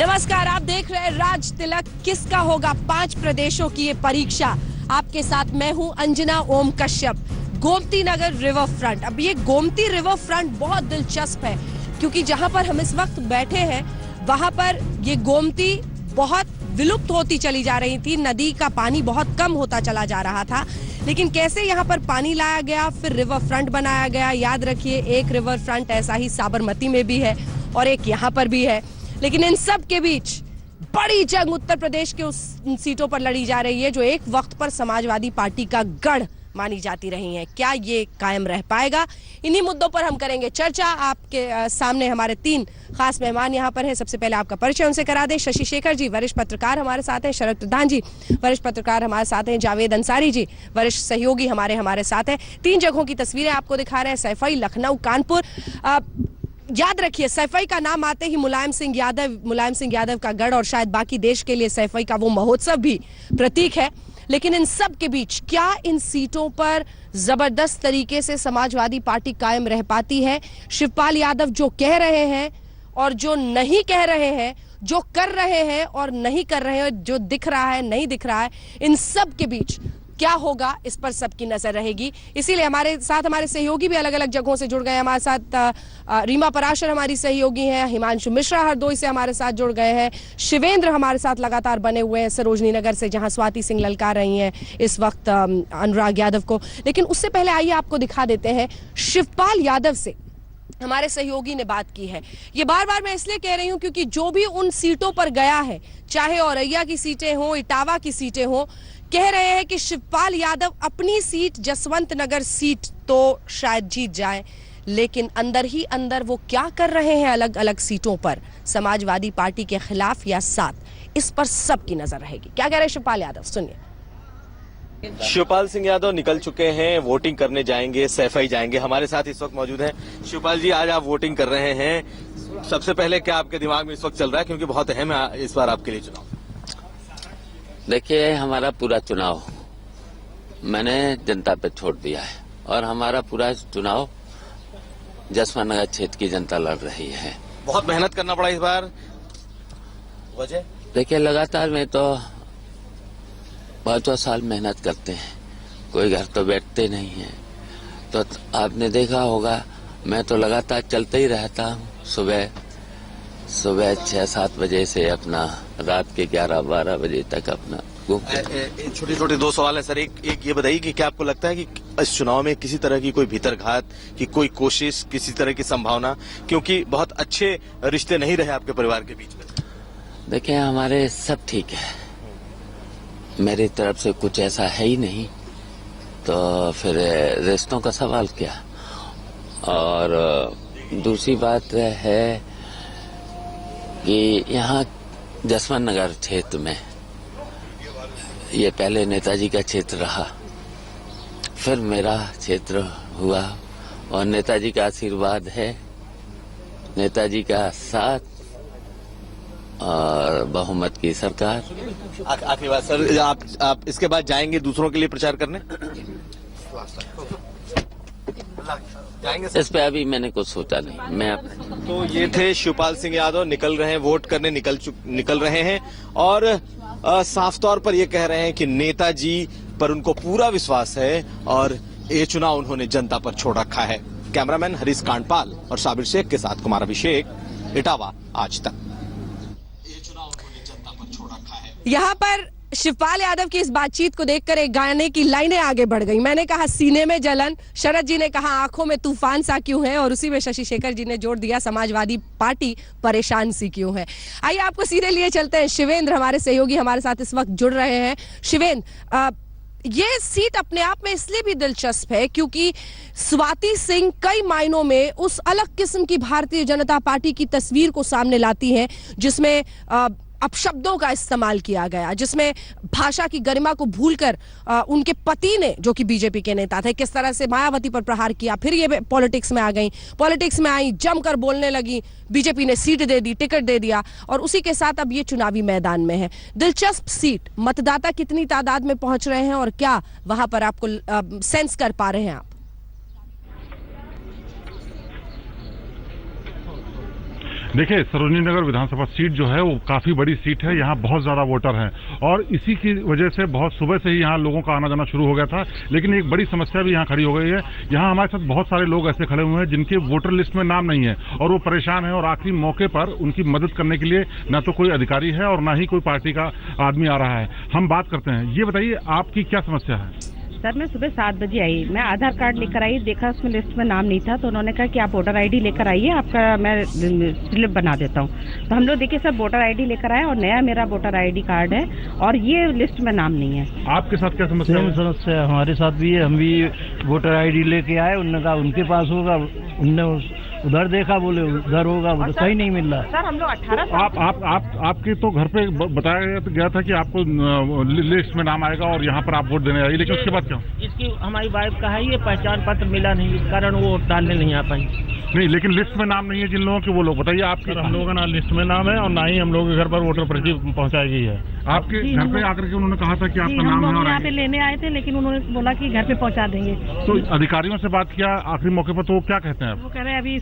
नमस्कार, आप देख रहे हैं राज तिलक। किसका होगा 5 प्रदेशों की ये परीक्षा। आपके साथ मैं हूं अंजना ओम कश्यप। Gomti Nagar river front. अब ये गोमती रिवर फ्रंट बहुत दिलचस्प है क्योंकि जहां पर हम इस वक्त बैठे हैं वहां पर ये गोमती बहुत विलुप्त होती चली जा रही थी। नदी का पानी बहुत कम होता चला जा रहा था, लेकिन कैसे यहाँ पर पानी लाया गया, फिर रिवर फ्रंट बनाया गया। याद रखिए, एक रिवर फ्रंट ऐसा ही साबरमती में भी है और एक यहाँ पर भी है। लेकिन इन सब के बीच बड़ी जंग उत्तर प्रदेश के उस सीटों पर लड़ी जा रही है जो एक वक्त पर समाजवादी पार्टी का गढ़ मानी जाती रही हैं। क्या ये कायम रह पाएगा? इन्हीं मुद्दों पर हम करेंगे चर्चा। आपके सामने हमारे 3 खास मेहमान यहाँ पर हैं। सबसे पहले आपका परिचय उनसे करा दें। शशि शेखर जी वरिष्ठ पत्रकार हमारे साथ हैं। शरद प्रधान जी वरिष्ठ पत्रकार हमारे साथ हैं। जावेद अंसारी जी वरिष्ठ सहयोगी हमारे साथ हैं। 3 जगहों की तस्वीरें आपको दिखा रहे हैं, सैफई, लखनऊ, कानपुर। याद रखिए, सैफई का नाम आते ही मुलायम सिंह यादव का गढ़ और शायद बाकी देश के लिए सैफई का वो महोत्सव भी प्रतीक है। लेकिन इन सब के बीच क्या इन सीटों पर जबरदस्त तरीके से समाजवादी पार्टी कायम रह पाती है? शिवपाल यादव जो कह रहे हैं और जो नहीं कह रहे हैं, जो कर रहे हैं और नहीं कर रहे हैं, जो दिख रहा है नहीं दिख रहा है, इन सब के बीच क्या होगा, इस पर सबकी नजर रहेगी। इसीलिए हमारे साथ हमारे सहयोगी भी अलग अलग जगहों से जुड़ गए। हमारे साथ रीमा पराशर हमारी सहयोगी हैं। हिमांशु मिश्रा हरदोई से हमारे साथ जुड़ गए हैं। शिवेंद्र हमारे साथ लगातार बने हुए हैं सरोजनी नगर से, जहां स्वाति सिंह ललकार रही हैं इस वक्त अनुराग यादव को। लेकिन उससे पहले आइए आपको दिखा देते हैं, शिवपाल यादव से हमारे सहयोगी ने बात की है। ये बार बार मैं इसलिए कह रही हूं क्योंकि जो भी उन सीटों पर गया है, चाहे औरैया की सीटें हो, इटावा की सीटें हो, कह रहे हैं कि शिवपाल यादव अपनी सीट जसवंत नगर सीट तो शायद जीत जाए, लेकिन अंदर ही अंदर वो क्या कर रहे हैं अलग अलग सीटों पर, समाजवादी पार्टी के खिलाफ या साथ, इस पर सबकी नजर रहेगी। क्या कह रहे हैं शिवपाल यादव, सुनिए। शिवपाल सिंह यादव निकल चुके हैं, वोटिंग करने जाएंगे, सैफई जाएंगे। हमारे साथ इस वक्त मौजूद हैं शिवपाल जी। आज आप वोटिंग कर रहे हैं, सबसे पहले क्या आपके दिमाग में इस वक्त चल रहा है, क्योंकि बहुत अहम है इस बार आपके लिए चुनाव? देखिए, हमारा पूरा चुनाव मैंने जनता पे छोड़ दिया है और हमारा पूरा चुनाव जसवंत नगर क्षेत्र की जनता लड़ रही है। बहुत मेहनत करना पड़ा इस बार, वजह? देखिए, लगातार में तो 5 साल मेहनत करते हैं, कोई घर तो बैठते नहीं है। तो आपने देखा होगा, मैं तो लगातार चलते ही रहता हूँ। सुबह 6-7 बजे से अपना रात के 11-12 बजे तक अपना घूमते। छोटे 2 सवाल है सर। एक ये बताइए कि क्या आपको लगता है कि इस चुनाव में किसी तरह की कोई भीतरघात की कोई कोशिश, किसी तरह की संभावना, क्योंकि बहुत अच्छे रिश्ते नहीं रहे आपके परिवार के बीच में? देखिए, हमारे सब ठीक है, मेरी तरफ से कुछ ऐसा है ही नहीं, तो फिर रिश्तों का सवाल क्या। और दूसरी बात है कि यहाँ जसवंत नगर क्षेत्र में ये पहले नेताजी का क्षेत्र रहा, फिर मेरा क्षेत्र हुआ और नेताजी का आशीर्वाद है, नेताजी का साथ और बहुमत की सरकार। आखिरी बात सर, आप इसके बाद जाएंगे दूसरों के लिए प्रचार करने? इस पे अभी मैंने कुछ सोचा नहीं। मैं तो ये थे शिवपाल सिंह यादव, निकल रहे हैं, वोट करने निकल रहे हैं और साफ तौर पर ये कह रहे हैं कि नेताजी पर उनको पूरा विश्वास है और ये चुनाव उन्होंने जनता पर छोड़ रखा है। कैमरामैन हरीश कांडपाल और साबिर शेख के साथ कुमार अभिषेक, इटावा, आज तक। ये चुनाव उन्होंने जनता पर छोड़ रखा है। यहाँ पर शिवपाल यादव की इस बातचीत को देखकर एक गाने की लाइनें आगे बढ़ गई। मैंने कहा सीने में जलन, शरद जी ने कहा आंखों में तूफान सा क्यों है, और उसी में शशि शेखर जी ने जोड़ दिया समाजवादी पार्टी परेशान सी क्यों है। आइए आपको सीधे लिए चलते हैं। शिवेंद्र हमारे सहयोगी हमारे साथ इस वक्त जुड़ रहे हैं। शिवेंद्र, ये सीट अपने आप में इसलिए भी दिलचस्प है क्योंकि स्वाति सिंह कई मायनों में उस अलग किस्म की भारतीय जनता पार्टी की तस्वीर को सामने लाती हैं जिसमें अपशब्दों का इस्तेमाल किया गया, जिसमें भाषा की गरिमा को भूलकर उनके पति ने, जो कि बीजेपी के नेता थे, किस तरह से मायावती पर प्रहार किया। फिर ये पॉलिटिक्स में आ गई, पॉलिटिक्स में आई, जमकर बोलने लगी, बीजेपी ने सीट दे दी, टिकट दे दिया और उसी के साथ अब ये चुनावी मैदान में है। दिलचस्प सीट, मतदाता कितनी तादाद में पहुंच रहे हैं और क्या वहां पर आपको सेंस कर पा रहे हैं आप? देखिए, सरोजनी नगर विधानसभा सीट जो है वो काफी बड़ी सीट है। यहाँ बहुत ज्यादा वोटर हैं और इसी की वजह से बहुत सुबह से ही यहाँ लोगों का आना जाना शुरू हो गया था। लेकिन एक बड़ी समस्या भी यहाँ खड़ी हो गई है। यहाँ हमारे साथ बहुत सारे लोग ऐसे खड़े हुए हैं जिनके वोटर लिस्ट में नाम नहीं है और वो परेशान है और आखिरी मौके पर उनकी मदद करने के लिए ना तो कोई अधिकारी है और ना ही कोई पार्टी का आदमी आ रहा है। हम बात करते हैं। ये बताइए, आपकी क्या समस्या है? सर, मैं सुबह 7 बजे आई, मैं आधार कार्ड लेकर आई, देखा उसमें लिस्ट में नाम नहीं था, तो उन्होंने कहा कि आप वोटर आईडी लेकर आइए, आपका मैं स्लिप बना देता हूँ। तो हम लोग देखिए सर, वोटर आईडी लेकर आए और नया मेरा वोटर आईडी कार्ड है और ये लिस्ट में नाम नहीं है। आपके साथ क्या समस्या है? समस्या हमारे साथ भी है। हम भी वोटर आईडी लेके आए, उन्होंने कहा उनके पास होगा, उनने उधर देखा, बोले उधर होगा, वो कहीं नहीं मिल रहा। सर, हम लोग 18 आपके तो घर पे बताया गया था कि आपको लिस्ट में नाम आएगा और यहाँ पर आप वोट देने आएगी, लेकिन उसके बाद क्या? इसकी हमारी वाइफ का है, ये पहचान पत्र मिला नहीं, इस कारण वो वोट डालने नहीं आ पाई। नहीं, लेकिन लिस्ट में नाम नहीं है जिन लोगों के, वो लोग बताइए। आपके हम लोगों का ना लिस्ट में नाम है और ना ही हम लोगों के घर पर वोटर पर्ची पहुंचाई गई है। आपके घर पे आकर के उन्होंने कहा था कि आपका नाम है और यहाँ पे लेने आए थे, लेकिन उन्होंने बोला कि घर पे पहुँचा देंगे। तो अधिकारियों से बात किया आखिरी मौके पर, तो वो क्या कहते हैं? वो कह रहे हैं अभी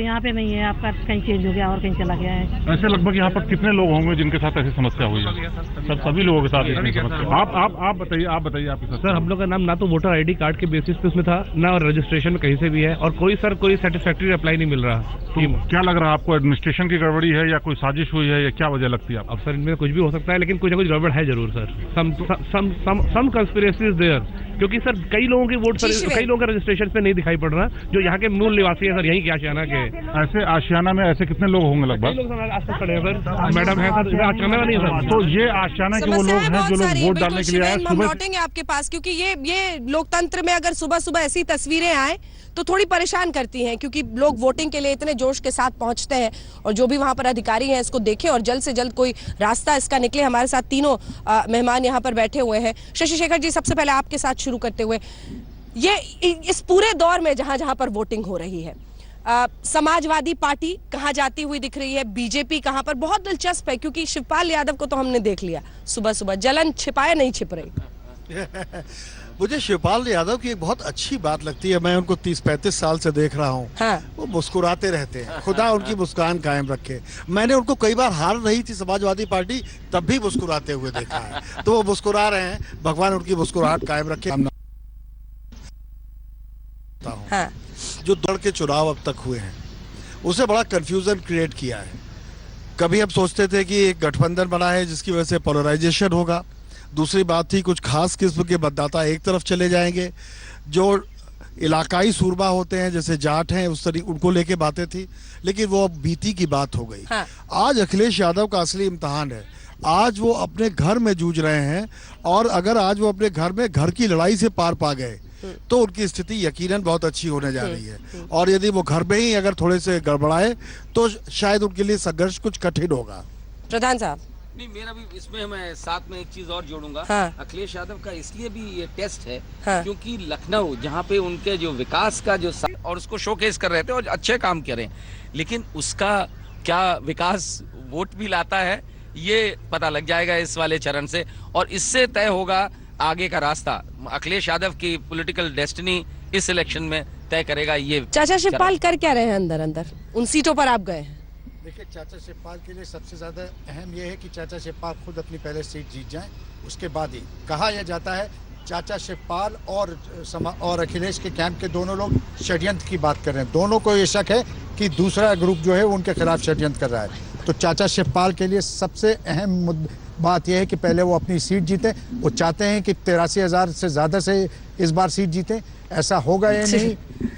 यहाँ पे नहीं है, आपका कहीं चेंज हो गया और कहीं चला गया है। ऐसे लगभग यहाँ पर कितने लोग होंगे जिनके साथ ऐसी समस्या हुई है? सभी लोगों के साथ ऐसी समस्या। आप बताइए आपके साथ। सर, हम लोग का नाम ना तो वोटर आईडी कार्ड के बेसिस पे उसमें था, ना रजिस्ट्रेशन में कहीं से भी है, और कोई सेटिस्फैक्ट्री अप्लाई नहीं मिल रहा। तो क्या लग रहा है आपको, एडमिनिस्ट्रेशन की गड़बड़ी है या कोई साजिश हुई है, या क्या वजह लगती है आपको? अब सर, इनमें कुछ भी हो सकता है, लेकिन कुछ ना कुछ गड़बड़ है जरूर sir. Some conspiracy is there, क्योंकि सर कई लोगों के वोट, कई लोगों का रजिस्ट्रेशन पे नहीं दिखाई पड़ रहा, जो यहाँ के मूल निवासी है सर, यहीं के आशियाना के। ऐसे आशियाना में ऐसे कितने लोग होंगे लगभग? लोग आसपास खड़े हैं सर, मैडम है सर, आशियाना नहीं सर। तो ये आशियाना के वो लोग हैं जो लोग वोट डालने के लिए आए। हम लौटेंगे आपके पास, क्योंकि ये लोकतंत्र में अगर सुबह सुबह ऐसी तस्वीरें आए तो थोड़ी परेशान करती हैं, क्योंकि लोग वोटिंग के लिए इतने जोश के साथ पहुंचते हैं और जो भी वहां पर अधिकारी हैं इसको देखें और जल्द से जल्द कोई रास्ता इसका निकले। हमारे साथ तीनों मेहमान यहां पर बैठे हुए हैं। शशि शेखर जी, सबसे पहले आपके साथ शुरू करते हुए, ये इस पूरे दौर में जहां जहां पर वोटिंग हो रही है, समाजवादी पार्टी कहां जाती हुई दिख रही है, बीजेपी कहां पर? बहुत दिलचस्प है, क्योंकि शिवपाल यादव को तो हमने देख लिया सुबह सुबह, जलन छिपाए नहीं छिप रही। मुझे शिवपाल यादव की एक बहुत अच्छी बात लगती है। मैं उनको 30-35 साल से देख रहा हूँ। हाँ। वो मुस्कुराते रहते हैं, खुदा उनकी मुस्कान कायम रखे। मैंने उनको कई बार हार रही थी समाजवादी पार्टी, तब भी मुस्कुराते हुए देखा है। तो वो मुस्कुरा रहे हैं, भगवान उनकी मुस्कुराहट कायम रखे। हाँ। जो दौड़ के चुनाव अब तक हुए हैं उसे बड़ा कंफ्यूजन क्रिएट किया है। कभी हम सोचते थे कि एक गठबंधन बना है जिसकी वजह से पोलराइजेशन होगा। दूसरी बात थी कुछ खास किस्म के मतदाता एक तरफ चले जाएंगे, जो इलाकाई सूरमा होते हैं जैसे जाट हैं, उस तरीके उनको लेके बातें थी, लेकिन वो अब बीती की बात हो गई। हाँ। आज अखिलेश यादव का असली इम्तिहान है। आज वो अपने घर में जूझ रहे हैं और अगर आज वो अपने घर में घर की लड़ाई से पार पा गए तो उनकी स्थिति यकीनन बहुत अच्छी होने जा रही है। और यदि वो घर में ही अगर थोड़े से गड़बड़ाए तो शायद उनके लिए संघर्ष कुछ कठिन होगा। प्रधान साहब, नहीं, मेरा भी इसमें, मैं साथ में एक चीज और जोड़ूंगा। हाँ। अखिलेश यादव का इसलिए भी ये टेस्ट है, हाँ। क्योंकि लखनऊ जहाँ पे उनके जो विकास का जो और उसको शोकेस कर रहे थे और अच्छे काम करें, लेकिन उसका क्या विकास वोट भी लाता है ये पता लग जाएगा इस वाले चरण से, और इससे तय होगा आगे का रास्ता। अखिलेश यादव की पॉलिटिकल डेस्टिनी इस इलेक्शन में तय करेगा ये। चाचा शिवपाल कर क्या रहे हैं अंदर अंदर? उन सीटों पर आप गए हैं। देखिए, चाचा शिवपाल के लिए सबसे ज्यादा अहम यह है कि चाचा शिवपाल खुद अपनी पहले सीट जीत जाएं। उसके बाद ही कहा यह जाता है चाचा शिवपाल और अखिलेश के कैंप के दोनों लोग षड्यंत्र की बात कर रहे हैं। दोनों को ये शक है कि दूसरा ग्रुप जो है उनके खिलाफ षड्यंत्र कर रहा है। तो चाचा शिवपाल के लिए सबसे अहम बात यह है कि पहले वो अपनी सीट जीते। वो चाहते हैं कि 83,000 से ज्यादा से इस बार सीट जीते। ऐसा होगा या नहीं,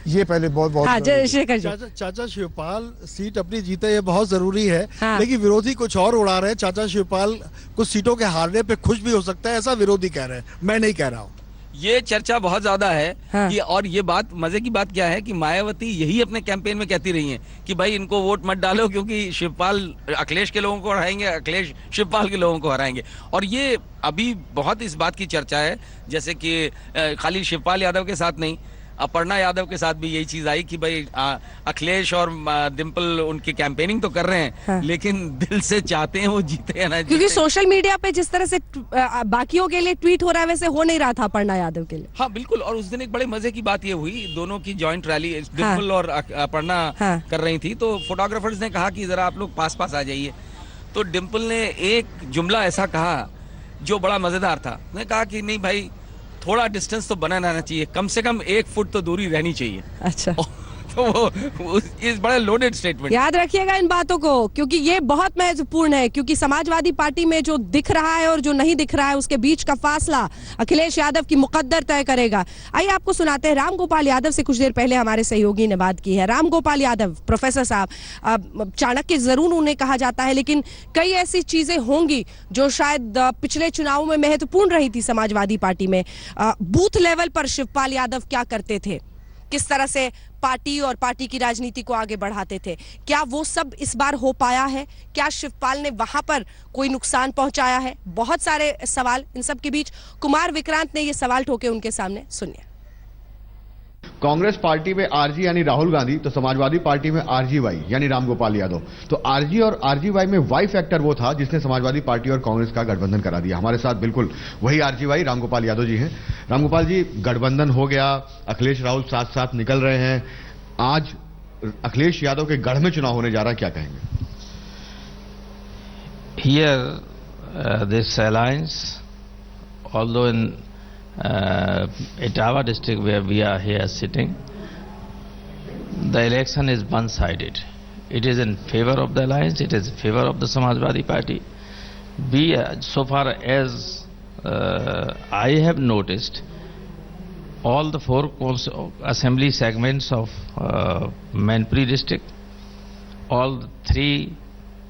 ये पहले बहुत हाँ, चाचा शिवपाल सीट अपनी जीते, ये बहुत जरूरी है। हाँ। लेकिन विरोधी कुछ और उड़ा रहे हैं। चाचा शिवपाल कुछ सीटों के हारने पे खुश भी हो सकता है, ऐसा विरोधी कह रहे हैं, मैं नहीं कह रहा हूँ। ये चर्चा बहुत ज्यादा है। हाँ। कि और ये बात, मजे की बात क्या है कि मायावती यही अपने कैंपेन में कहती रही हैं कि भाई इनको वोट मत डालो, क्योंकि शिवपाल अखिलेश के लोगों को हराएंगे, अखिलेश शिवपाल के लोगों को हराएंगे। और ये अभी बहुत इस बात की चर्चा है, जैसे कि खाली शिवपाल यादव के साथ नहीं, अपर्णा यादव के साथ भी यही चीज आई कि भाई अखिलेश और डिम्पल उनकी कैंपेनिंग तो कर रहे हैं, हाँ। लेकिन दिल से चाहते हैं वो जीते या ना जीते। क्योंकि सोशल मीडिया पे जिस तरह से बाकियों के लिए ट्वीट हो रहा है वैसे हो नहीं रहा था अपर्णा यादव के लिए। हाँ बिल्कुल, और उस दिन एक बड़े मजे की बात ये हुई, दोनों की जॉइंट रैली डिम्पल और अपर्णा कर रही थी, तो फोटोग्राफर्स ने कहा कि जरा आप लोग पास पास आ जाइए। तो डिम्पल ने एक जुमला ऐसा कहा जो बड़ा मजेदार था। उसने कहा कि नहीं भाई, थोड़ा डिस्टेंस तो बना रहना चाहिए, कम से कम 1 फुट तो दूरी रहनी चाहिए। अच्छा, तो वो इस बड़ा लोडेड स्टेटमेंट। याद रखिएगा इन बातों को, क्योंकि ये बहुत महत्वपूर्ण है, क्योंकि समाजवादी पार्टी में जो दिख रहा है और जो नहीं दिख रहा है उसके बीच का फासला अखिलेश यादव की मुकद्दर तय करेगा। आइए आपको सुनाते हैं राम गोपाल यादव से कुछ देर पहले हमारे सहयोगी ने बात की है। राम गोपाल यादव प्रोफेसर साहब, चाणक्य जरूर उन्हें कहा जाता है, लेकिन कई ऐसी चीजें होंगी जो शायद पिछले चुनावों में महत्वपूर्ण रही थी समाजवादी पार्टी में। बूथ लेवल पर शिवपाल यादव क्या करते थे, किस तरह से पार्टी और पार्टी की राजनीति को आगे बढ़ाते थे, क्या वो सब इस बार हो पाया है? क्या शिवपाल ने वहां पर कोई नुकसान पहुंचाया है? बहुत सारे सवाल, इन सब के बीच कुमार विक्रांत ने ये सवाल ठोके उनके सामने, सुनिए। कांग्रेस पार्टी में आरजी यानी राहुल गांधी, तो समाजवादी पार्टी में आरजीवाई यानी रामगोपाल यादव। तो आरजी और आरजीवाई में वाई फैक्टर वो था जिसने समाजवादी पार्टी और कांग्रेस का गठबंधन करा दिया। हमारे साथ बिल्कुल वही आरजीवाई रामगोपाल यादव जी हैं। रामगोपाल जी, गठबंधन हो गया, अखिलेश राहुल साथ साथ निकल रहे हैं, आज अखिलेश यादव के गढ़ में चुनाव होने जा रहा है, क्या कहेंगे? Here, this alliance, although in Etawah district where we are here sitting, the election is one-sided. It is in favor of the alliance, it is in favor of the Samajwadi Party. So far as I have noticed, all the 4 assembly segments of Mainpuri district, all 3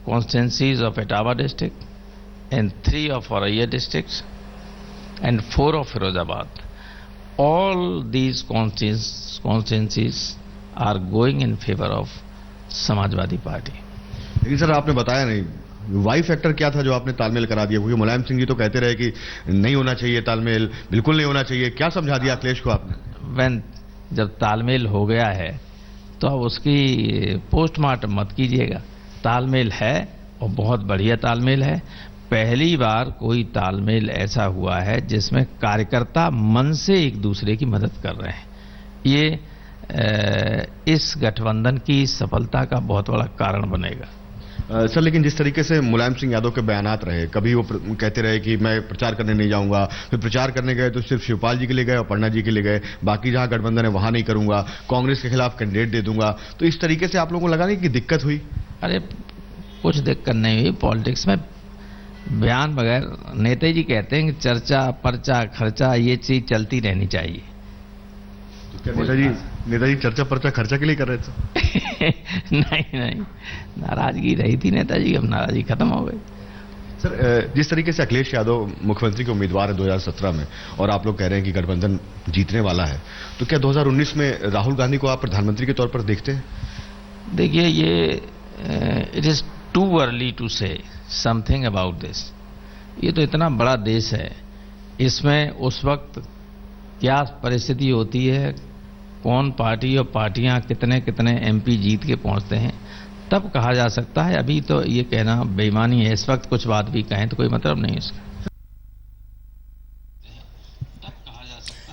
constituencies of Etawah district, and 3 of Auraiya districts, and 4 of Firozabad, all these constituencies are going in favor of Samajwadi Party. लेकिन sir आपने बताया नहीं Y factor क्या था जो आपने तालमेल करा दिया, क्योंकि मुलायम सिंह जी तो कहते रहे कि नहीं होना चाहिए तालमेल, बिल्कुल नहीं होना चाहिए, क्या समझा दिया अखिलेश को आपने? जब तालमेल हो गया है तो अब उसकी पोस्टमार्टम मत कीजिएगा। तालमेल है और बहुत बढ़िया तालमेल है। पहली बार कोई तालमेल ऐसा हुआ है जिसमें कार्यकर्ता मन से एक दूसरे की मदद कर रहे हैं। ये इस गठबंधन की सफलता का बहुत बड़ा कारण बनेगा। सर, लेकिन जिस तरीके से मुलायम सिंह यादव के बयानात रहे, कभी वो कहते रहे कि मैं प्रचार करने नहीं जाऊंगा, फिर प्रचार करने गए तो सिर्फ शिवपाल जी के लिए गए और अपर्णा जी के लिए गए, बाकी जहां गठबंधन है वहां नहीं करूंगा, कांग्रेस के खिलाफ कैंडिडेट दे दूंगा। तो इस तरीके से आप लोगों को लगा नहीं कि दिक्कत हुई? अरे कुछ दिक्कत नहीं हुई। पॉलिटिक्स में बयान बगैर, नेताजी कहते हैं कि चर्चा पर्चा खर्चा ये चीज चलती रहनी चाहिए। तो क्या नेताजी चर्चा पर्चा खर्चा के लिए कर रहे थे? नहीं, नाराजगी रही थी नेताजी की, अब नाराजगी खत्म हो गई। सर, जिस तरीके से अखिलेश यादव मुख्यमंत्री के उम्मीदवार है 2017 में और आप लोग कह रहे हैं कि गठबंधन जीतने वाला है, तो क्या 2019 में राहुल गांधी को आप प्रधानमंत्री के तौर पर देखते हैं? देखिए, ये it is too early to say something about this. ये तो इतना बड़ा देश है, इसमें उस वक्त क्या परिस्थिति होती है, कौन पार्टी और पार्टियां कितने कितने एमपी जीत के पहुंचते हैं, तब कहा जा सकता है। अभी तो ये कहना बेईमानी है, इस वक्त कुछ बात भी कहें तो कोई मतलब नहीं इसका।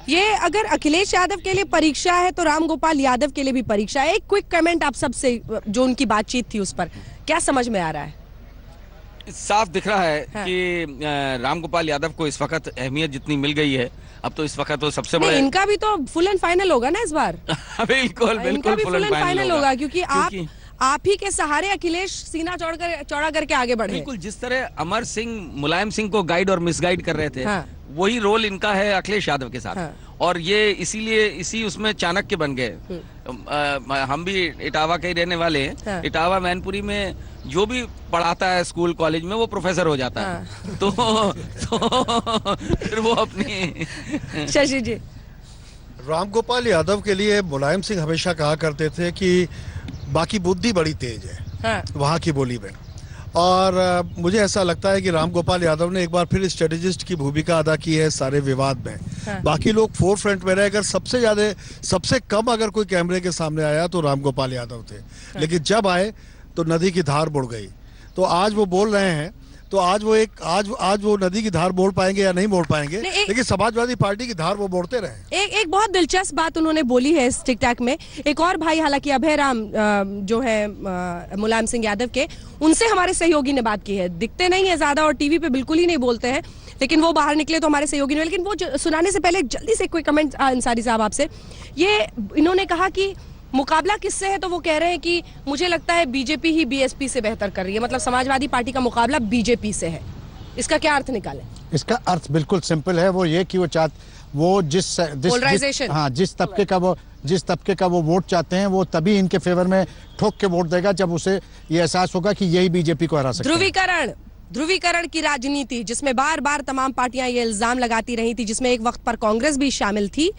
ये अगर अखिलेश यादव के लिए परीक्षा है तो राम गोपाल यादव के लिए भी परीक्षा है। एक क्विक कमेंट आप सबसे, जो उनकी बातचीत थी उस पर क्या समझ में आ रहा है? साफ दिख रहा है कि रामगोपाल यादव को इस वक्त अहमियत जितनी मिल गई है, अब तो इस वक्त तो सबसे बड़ा इनका भी तो फुल एंड फाइनल होगा ना इस बार। बिल्कुल फुल एंड फाइनल होगा, क्योंकि आप ही के सहारे अखिलेश सीना चौड़ा करके आगे बढ़े। बिल्कुल, जिस तरह अमर सिंह मुलायम सिंह को गाइड और मिसगाइड कर रहे थे, वही रोल इनका है अखिलेश यादव के साथ। और ये इसीलिए इसी उसमें चाणक्य बन गए। हम भी इटावा के ही रहने वाले हैं। इटावा मैनपुरी में जो भी पढ़ाता है स्कूल कॉलेज में वो प्रोफेसर हो जाता है। तो फिर वो अपनी शशि जी, रामगोपाल यादव के लिए मुलायम सिंह हमेशा कहा करते थे कि बाकी बुद्धि बड़ी तेज है वहां की बोली में, और मुझे ऐसा लगता है कि रामगोपाल यादव ने एक बार फिर स्ट्रेटेजिस्ट की भूमिका अदा की है सारे विवाद में। बाकी लोग फोर फ्रंट में रहे। अगर सबसे कम अगर कोई कैमरे के सामने आया तो रामगोपाल यादव थे, लेकिन जब आए तो नदी की धार बुड़ गई। तो आज वो बोल रहे हैं, तो आज वो नदी की धार मोड़ पाएंगे या नहीं मोड़ पाएंगे, लेकिन समाजवादी पार्टी की धार वो मोड़ते रहे। एक बहुत दिलचस्प बात उन्होंने बोली है इस टिक टैक में। एक और भाई, हालांकि अभय राम जो है मुलायम सिंह यादव के, उनसे हमारे सहयोगी ने बात की है। दिखते नहीं है ज्यादा और टीवी पे बिल्कुल ही नहीं बोलते हैं, लेकिन वो बाहर निकले तो हमारे सहयोगी ने। लेकिन वो सुनाने से पहले जल्दी से कोई कमेंट अंसारी साहब आपसे। ये इन्होंने कहा कि मुकाबला किससे है, तो वो कह रहे हैं कि मुझे लगता है बीजेपी ही बीएसपी से बेहतर कर रही है, मतलब समाजवादी पार्टी का मुकाबला बीजेपी से है। इसका क्या अर्थ निकालें? इसका अर्थ बिल्कुल सिंपल है, वो ये कि वो जिस तबके का वो वोट चाहते हैं, वो तभी इनके फेवर में ठोक के वोट देगा जब उसे ये एहसास होगा कि यही बीजेपी को हरा सकता है। ध्रुवीकरण की राजनीति, जिसमें बार बार तमाम पार्टियां ये इल्जाम लगाती रही थी, जिसमें एक वक्त पर कांग्रेस भी शामिल थी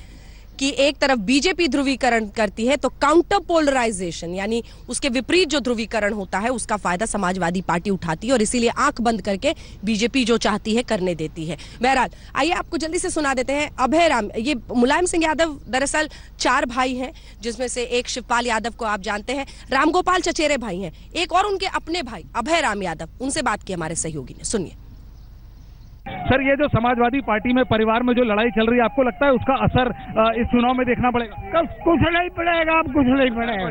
कि एक तरफ बीजेपी ध्रुवीकरण करती है तो काउंटर पोलराइजेशन, यानी उसके विपरीत जो ध्रुवीकरण होता है उसका फायदा समाजवादी पार्टी उठाती है और इसीलिए आंख बंद करके बीजेपी जो चाहती है करने देती है। बहरहाल, आइए आपको जल्दी से सुना देते हैं अभय राम। ये मुलायम सिंह यादव दरअसल 4 भाई हैं, जिसमें से एक शिवपाल यादव को आप जानते हैं, रामगोपाल चचेरे भाई हैं, एक और उनके अपने भाई अभय राम यादव। उनसे बात की हमारे सहयोगी ने, सुनिए। सर, ये जो समाजवादी पार्टी में परिवार में जो लड़ाई चल रही है, आपको लगता है उसका असर इस चुनाव में देखना पड़ेगा? कुछ नहीं पड़ेगा, अब कुछ नहीं पड़ेगा।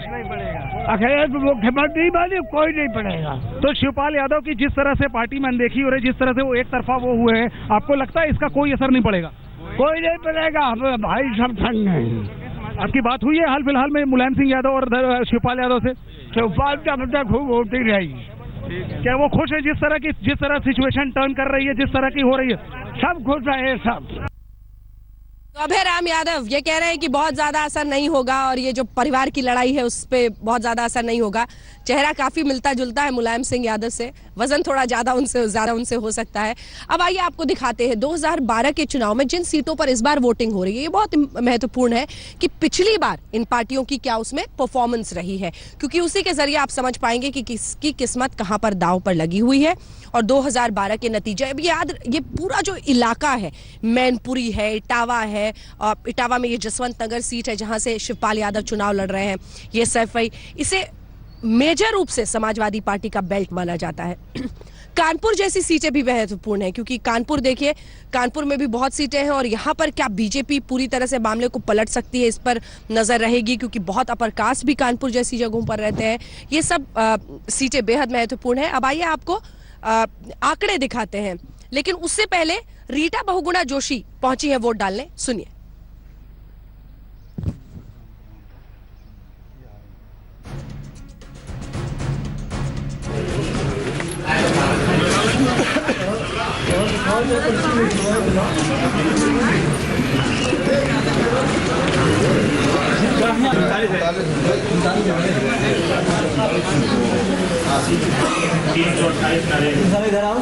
अखिलेश मुख्यमंत्री बने, कोई नहीं पड़ेगा। तो शिवपाल यादव की जिस तरह से पार्टी में अनदेखी हो रही, जिस तरह से वो एक तरफा वो हुए हैं, आपको लगता है इसका कोई असर नहीं पड़ेगा? कोई नहीं पड़ेगा, भाई सब संग हैं। आपकी बात हुई है हाल फिलहाल में मुलायम सिंह यादव और शिवपाल यादव से? शिवपाल का खूब होती रहेगी। क्या वो खुश है जिस तरह सिचुएशन टर्न कर रही है, जिस तरह की हो रही है? सब खुश है सब। तो अभय राम यादव ये कह रहे हैं कि बहुत ज्यादा असर नहीं होगा और ये जो परिवार की लड़ाई है उस पर बहुत ज्यादा असर नहीं होगा। चेहरा काफी मिलता जुलता है मुलायम सिंह यादव से, वजन थोड़ा ज्यादा उनसे हो सकता है। अब आइए आपको दिखाते हैं 2012 के चुनाव में जिन सीटों पर इस बार वोटिंग हो रही है। ये बहुत महत्वपूर्ण है कि पिछली बार इन पार्टियों की क्या उसमें परफॉर्मेंस रही है, क्योंकि उसी के जरिए आप समझ पाएंगे कि किसकी किस्मत कहां पर दांव पर लगी हुई है और 2012 के नतीजे। अब ये पूरा जो इलाका है, मैनपुरी है, इटावा है, इटावा में ये जसवंत नगर सीट है जहां से शिवपाल यादव चुनाव लड़ रहे हैं, ये सैफई, इसे मेजर रूप से समाजवादी पार्टी का बेल्ट माना जाता है। कानपुर जैसी सीटें भी महत्वपूर्ण है, क्योंकि कानपुर देखिए, कानपुर में भी बहुत सीटें हैं और यहाँ पर क्या बीजेपी पूरी तरह से मामले को पलट सकती है, इस पर नजर रहेगी, क्योंकि बहुत अपर कास्ट भी कानपुर जैसी जगहों पर रहते हैं। ये सब सीटें बेहद महत्वपूर्ण है। अब आइए आपको आंकड़े दिखाते हैं, लेकिन उससे पहले रीटा बहुगुणा जोशी पहुंची है वोट डालने, सुनिए। इधर आओ।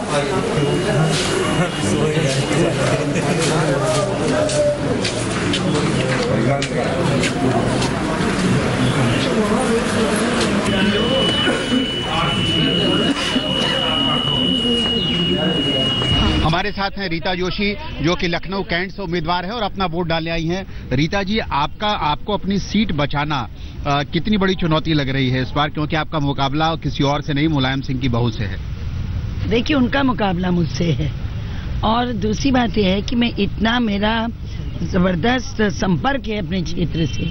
हमारे साथ हैं रीता जोशी, जो कि लखनऊ कैंट से उम्मीदवार है और अपना वोट डालने आई हैं। रीता जी, आपको अपनी सीट बचाना कितनी बड़ी चुनौती लग रही है इस बार, क्योंकि आपका मुकाबला किसी और से नहीं, मुलायम सिंह की बहू से है? देखिए, उनका मुकाबला मुझसे है और दूसरी बात यह है कि मेरा जबरदस्त संपर्क है अपने क्षेत्र से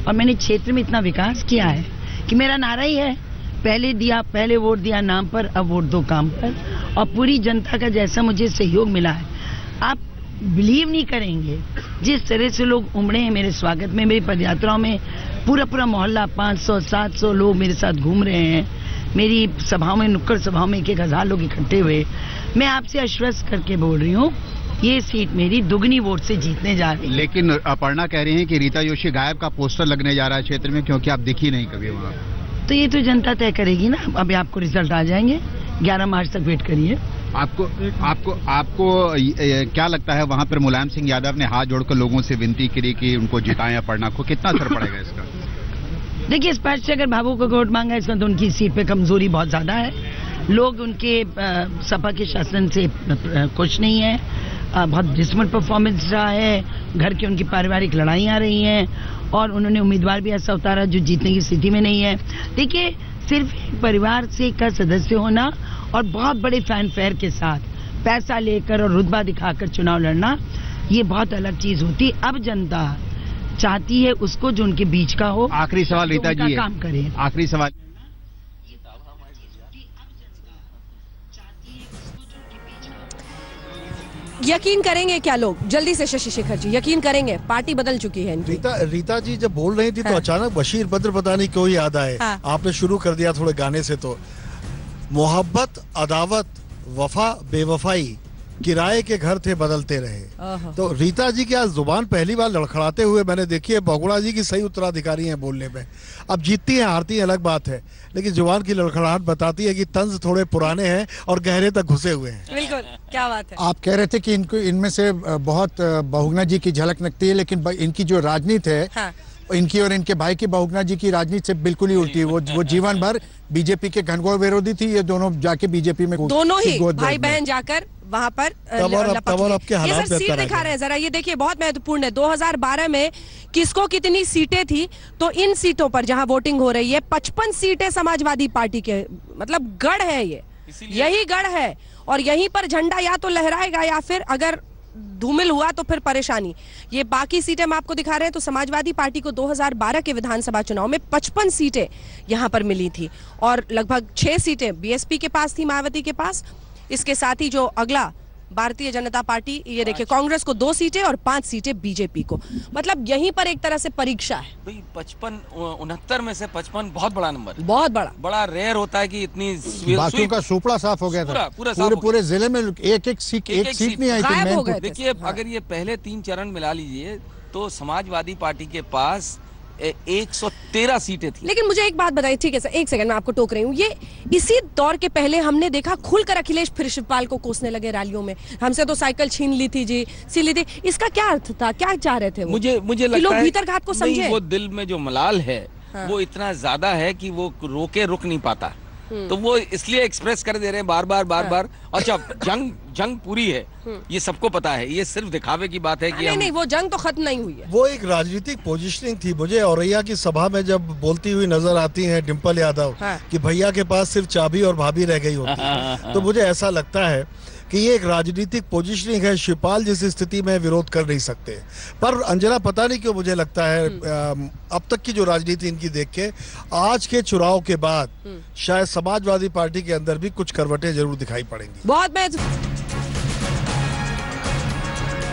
और मैंने क्षेत्र में इतना विकास किया है कि मेरा नारा ही है, पहले वोट दिया नाम पर, अब वोट दो काम पर। और पूरी जनता का जैसा मुझे सहयोग मिला है, आप बिलीव नहीं करेंगे जिस तरह से लोग उमड़े हैं मेरे स्वागत में। मेरी पदयात्राओं में पूरा मोहल्ला 500-700 लोग मेरे साथ घूम रहे हैं। मेरी सभाओं में, नुक्कड़ सभाओं में 1,000 लोग इकट्ठे हुए। मैं आपसे आश्वस्त करके बोल रही हूँ, ये सीट मेरी दुगनी वोट से जीतने जा रही है। लेकिन अपर्णा कह रही हैं कि रीता जोशी गायब का पोस्टर लगने जा रहा है क्षेत्र में, क्योंकि आप दिखी नहीं कभी वहाँ। तो ये तो जनता तय करेगी ना, अभी आपको रिजल्ट आ जाएंगे, 11 मार्च तक वेट करिए। आपको क्या लगता है, वहाँ पर मुलायम सिंह यादव ने हाथ जोड़कर लोगों से विनती करी कि उनको जिताएं अपर्णा को, कितना असर पड़ेगा इसका? देखिए, स्पष्ट से अगर भावों को वोट मांगा इसमें तो उनकी सीट पे कमजोरी बहुत ज्यादा है। लोग उनके सपा के शासन से खुश नहीं है बहुत डिसमल परफॉर्मेंस रहा है, घर की उनकी पारिवारिक लड़ाइयाँ रही हैं और उन्होंने उम्मीदवार भी ऐसा उतारा जो जीतने की स्थिति में नहीं है। देखिए, सिर्फ एक परिवार से का सदस्य होना और बहुत बड़े फैन फेयर के साथ पैसा लेकर और रुतबा दिखाकर चुनाव लड़ना, ये बहुत अलग चीज होती। अब जनता चाहती है उसको जो उनके बीच का हो। आखिरी सवाल रीता जी, काम करे। आखिरी सवाल, यकीन करेंगे क्या लोग? जल्दी से शशि शेखर जी, यकीन करेंगे? पार्टी बदल चुकी है इनकी। रीता जी जब बोल रही थी तो अचानक बशीर बद्र पता नहीं क्यों याद आए। आपने शुरू कर दिया थोड़े गाने से, तो मोहब्बत, अदावत, वफा, बेवफाई, किराए के घर थे बदलते रहे। तो रीता जी की आज जुबान पहली बार लड़खड़ाते हुए मैंने देखी है। बहुगुणा जी की सही उत्तराधिकारी हैं बोलने में। अब जीतती हैं हारती हैं अलग बात है, लेकिन जुबान की लड़खड़ाहट बताती है कि तंज थोड़े पुराने हैं और गहरे तक घुसे हुए हैं। बिल्कुल, क्या बात है। आप कह रहे थे कि इनको इनमें से बहुत बहुगुणा जी की झलक लगती है, लेकिन इनकी जो राजनीति है इनकी और इनके भाई की बहुगुणा जी की राजनीति से बिल्कुल ही उल्टी है। वो जीवन भर बीजेपी के घनघोर विरोधी थी। ये दोनों जाके बीजेपी में दोनों ही भाई बहन जाकर वहां पर ये सर सीट दिखा रहे हैं जरा, ये देखिए बहुत महत्वपूर्ण है। 2012 में किसको कितनी सीटें थी, तो इन सीटों पर जहां वोटिंग हो रही है 55 सीटें समाजवादी पार्टी के, मतलब गढ़ है ये, यही गढ़ है। और यहीं पर झंडा या तो लहराएगा या फिर अगर धूमिल हुआ तो फिर परेशानी। ये बाकी सीटें हम आपको दिखा रहे हैं। तो समाजवादी पार्टी को 2012 के विधानसभा चुनाव में 55 सीटें यहां पर मिली थी और लगभग 6 सीटें बीएसपी के पास थी, मायावती के पास। इसके साथ ही जो अगला भारतीय जनता पार्टी, ये देखिए कांग्रेस को 2 सीटें और 5 सीटें बीजेपी को। मतलब यहीं पर एक तरह से परीक्षा है। 69 में से 55 बहुत बड़ा नंबर, बहुत बड़ा रेयर होता है कि इतनी बाकियों का सुपड़ा साफ हो गया था। पूरे जिले में एक सीट नहीं आई थी। देखिए, अगर ये पहले 3 चरण मिला लीजिए तो समाजवादी पार्टी के पास 113 सीटें थी। लेकिन मुझे एक बात बताइए, ठीक है सर, एक सेकंड मैं आपको टोक रही हूँ। ये इसी दौर के पहले हमने देखा खुलकर अखिलेश फिर शिवपाल को कोसने लगे रैलियों में, हमसे तो साइकिल छीन ली थी जी, सी ली थी। इसका क्या अर्थ था, क्या चाह रहे थे वो? मुझे लगता लोग है भीतर घात को समझे। वो दिल में जो मलाल है वो इतना ज्यादा है कि वो रुक नहीं पाता, तो वो इसलिए एक्सप्रेस कर दे रहे हैं बार बार। अच्छा, जंग पूरी है, ये सबको पता है, ये सिर्फ दिखावे की बात है कि नहीं, वो जंग तो खत्म नहीं हुई है। वो एक राजनीतिक पोजीशनिंग थी। मुझे औरैया की सभा में जब बोलती हुई नजर आती हैं डिम्पल यादव कि भैया के पास सिर्फ चाबी और भाभी रह गई होती है, तो मुझे ऐसा लगता है कि ये एक राजनीतिक पोजीशनिंग है। शिवपाल जिस स्थिति में विरोध कर नहीं सकते, पर अंजना पता नहीं क्यों मुझे लगता है अब तक की जो राजनीति इनकी देख के आज के चुनाव के बाद शायद समाजवादी पार्टी के अंदर भी कुछ करवटें जरूर दिखाई पड़ेंगी। बहुत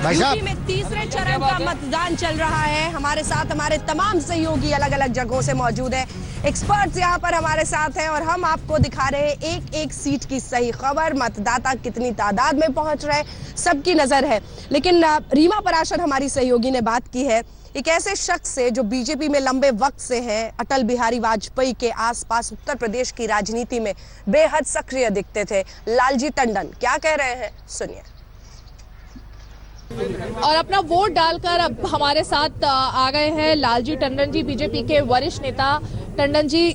यूपी में तीसरे चरण का मतदान चल रहा है। हमारे साथ हमारे तमाम सहयोगी अलग अलग जगहों से मौजूद है, एक्सपर्ट्स यहाँ पर हमारे साथ हैं और हम आपको दिखा रहे हैं एक एक सीट की सही खबर, मतदाता कितनी तादाद में पहुंच रहे, सबकी नजर है। लेकिन रीमा पराशर हमारी सहयोगी ने बात की है एक ऐसे शख्स से जो बीजेपी में लंबे वक्त से हैं, अटल बिहारी वाजपेयी के आसपास उत्तर प्रदेश की राजनीति में बेहद सक्रिय दिखते थे, लालजी टंडन क्या कह रहे हैं, सुनिए। और अपना वोट डालकर अब हमारे साथ आ गए हैं लालजी टंडन जी, बीजेपी के वरिष्ठ नेता। टंडन जी,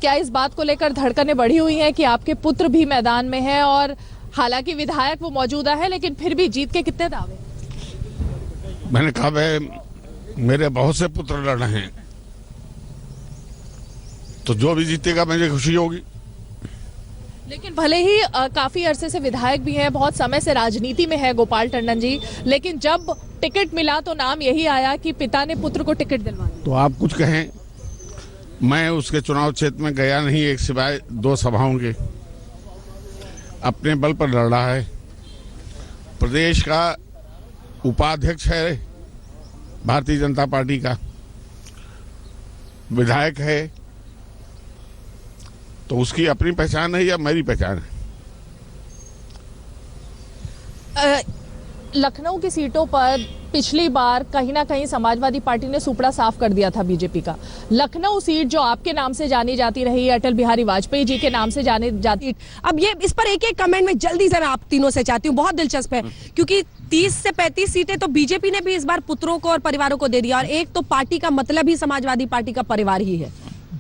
क्या इस बात को लेकर धड़कनें बढ़ी हुई हैं कि आपके पुत्र भी मैदान में है और हालांकि विधायक वो मौजूदा है, लेकिन फिर भी जीत के कितने दावे? मैंने कहा मेरे बहुत से पुत्र लड़ रहे हैं, तो जो भी जीतेगा मुझे खुशी होगी। लेकिन भले ही काफी अरसे से विधायक भी हैं, बहुत समय से राजनीति में है गोपाल टंडन जी, लेकिन जब टिकट मिला तो नाम यही आया कि पिता ने पुत्र को टिकट दिलवाया। तो आप कुछ कहें, मैं उसके चुनाव क्षेत्र में गया नहीं, एक सिवाय 2 सभाओं के। अपने बल पर लड़ रहा है, प्रदेश का उपाध्यक्ष है भारतीय जनता पार्टी का, विधायक है, तो उसकी अपनी पहचान है या मेरी पहचान है? लखनऊ की सीटों पर पिछली बार कहीं ना कहीं समाजवादी पार्टी ने सुपड़ा साफ कर दिया था बीजेपी का। लखनऊ सीट जो आपके नाम से जानी जाती रही, अटल बिहारी वाजपेयी जी के नाम से जाने जाती, अब ये इस पर एक एक कमेंट में जल्दी से मैं आप तीनों से चाहती हूँ, बहुत दिलचस्प है क्योंकि 30 से 35 सीटें तो बीजेपी ने भी इस बार पुत्रों को और परिवारों को दे दिया और एक तो पार्टी का मतलब ही समाजवादी पार्टी का परिवार ही है।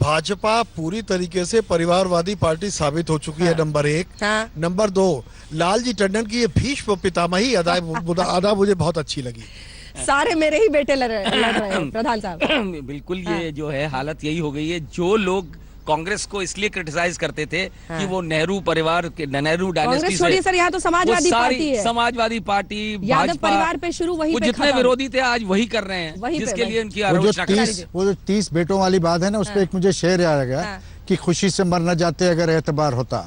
भाजपा पूरी तरीके से परिवारवादी पार्टी साबित हो चुकी है, नंबर 1। नंबर 2, लालजी टंडन की ये भीष्म पितामही अदा मुझे बहुत अच्छी लगी। सारे मेरे ही बेटे लड़ रहे हैं प्रधान साहब। बिल्कुल, ये जो है हालत यही हो गई है। जो लोग कांग्रेस को इसलिए क्रिटिसाइज करते थे कि वो नेहरू परिवार के, नेहरू डायनेस्टी से, सर यहाँ तो समाजवादी पार्टी है, समाजवादी पार्टी, यादव परिवार पे शुरू, वही वो जितने विरोधी थे आज वही कर रहे हैं, जिसके लिए उनकी आलोचना कर रहे थे। वो जो 30 बेटों वाली बात है ना, उस पर एक मुझे शेर याद आ गया कि खुशी से मर न जाते अगर एतबार होता।